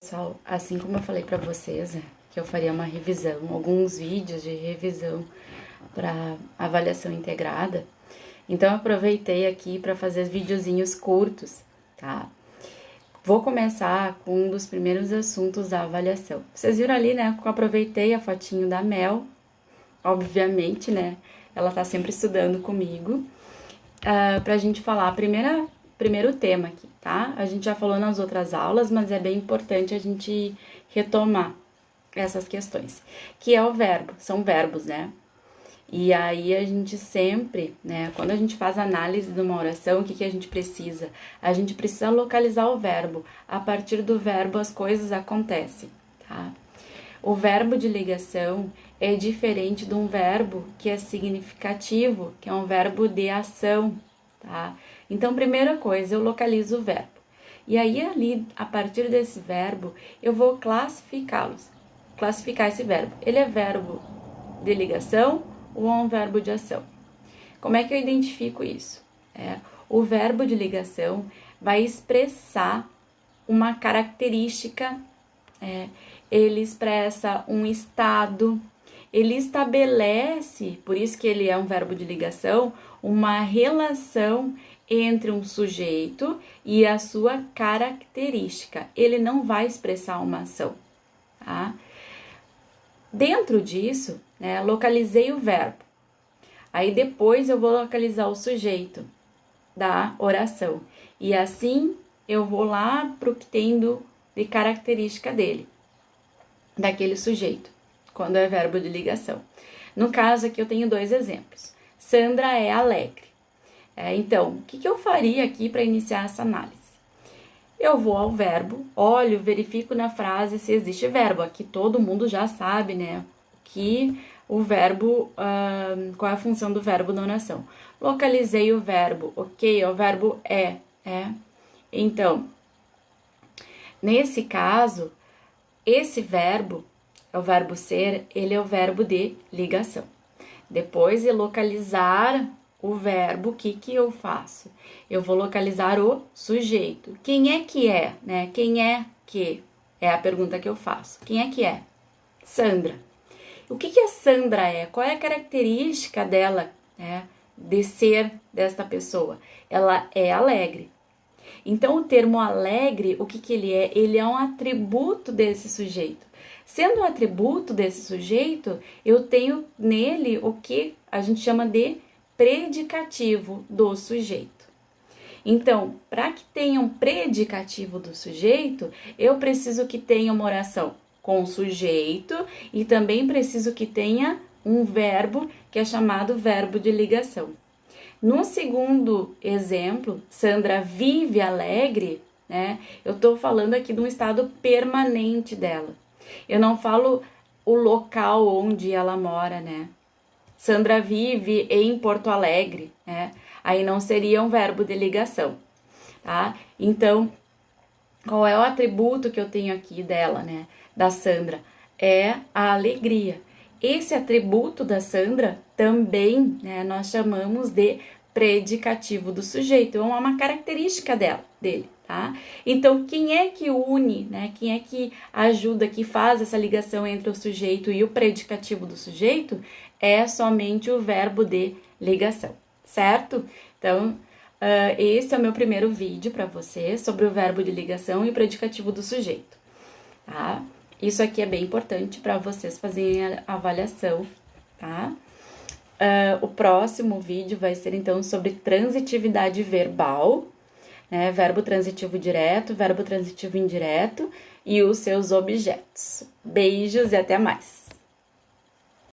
Pessoal, assim como eu falei pra vocês, que eu faria uma revisão, alguns vídeos de revisão para avaliação integrada, então eu aproveitei aqui para fazer videozinhos curtos, tá? Vou começar com um dos primeiros assuntos da avaliação. Vocês viram ali, né, que eu aproveitei a fotinho da Mel, obviamente, né, ela tá sempre estudando comigo, pra gente falar primeiro tema aqui, tá? A gente já falou nas outras aulas, mas é bem importante a gente retomar essas questões, que é o verbo, são verbos, né? E aí a gente sempre, né, quando a gente faz análise de uma oração, o que a gente precisa? A gente precisa localizar o verbo. A partir do verbo as coisas acontecem, tá? O verbo de ligação é diferente de um verbo que é significativo, que é um verbo de ação, tá? Então, primeira coisa, eu localizo o verbo. E aí, ali, a partir desse verbo, eu vou classificar esse verbo. Ele é verbo de ligação ou é um verbo de ação? Como é que eu identifico isso? O verbo de ligação vai expressar uma característica, ele expressa um estado, ele estabelece, por isso que ele é um verbo de ligação, uma relação entre um sujeito e a sua característica. Ele não vai expressar uma ação, tá? Dentro disso, né, localizei o verbo. Aí depois eu vou localizar o sujeito da oração. E assim eu vou lá para o que tem de característica dele, daquele sujeito, quando é verbo de ligação. No caso aqui eu tenho dois exemplos. Sandra é alegre. Então, o que eu faria aqui para iniciar essa análise? Eu vou ao verbo, olho, verifico na frase se existe verbo. Aqui todo mundo já sabe, né? Que o verbo, qual é a função do verbo na oração. Localizei o verbo, ok? O verbo é. Então, nesse caso, esse verbo, é o verbo ser, ele é o verbo de ligação. Depois de localizar o verbo, o que eu faço? Eu vou localizar o sujeito. Quem é que é, né? Quem é que? É a pergunta que eu faço. Quem é que é? Sandra. O que a Sandra é? Qual é a característica dela, né? De ser desta pessoa? Ela é alegre. Então, o termo alegre, o que ele é? Ele é um atributo desse sujeito. Sendo um atributo desse sujeito, eu tenho nele o que a gente chama de predicativo do sujeito. Então, para que tenha um predicativo do sujeito, eu preciso que tenha uma oração com o sujeito e também preciso que tenha um verbo que é chamado verbo de ligação. No segundo exemplo, Sandra vive alegre, né? Eu estou falando aqui de um estado permanente dela. Eu não falo o local onde ela mora, né? Sandra vive em Porto Alegre, né? Aí não seria um verbo de ligação, tá? Então, qual é o atributo que eu tenho aqui dela, né? Da Sandra? É a alegria. Esse atributo da Sandra também, né, nós chamamos de predicativo do sujeito, é uma característica dele, tá? Então, quem é que une, né? Quem é que ajuda, que faz essa ligação entre o sujeito e o predicativo do sujeito? É somente o verbo de ligação, certo? Então, esse é o meu primeiro vídeo para você sobre o verbo de ligação e o predicativo do sujeito, tá? Isso aqui é bem importante para vocês fazerem a avaliação, tá? O próximo vídeo vai ser, então, sobre transitividade verbal, né? Verbo transitivo direto, verbo transitivo indireto e os seus objetos. Beijos e até mais!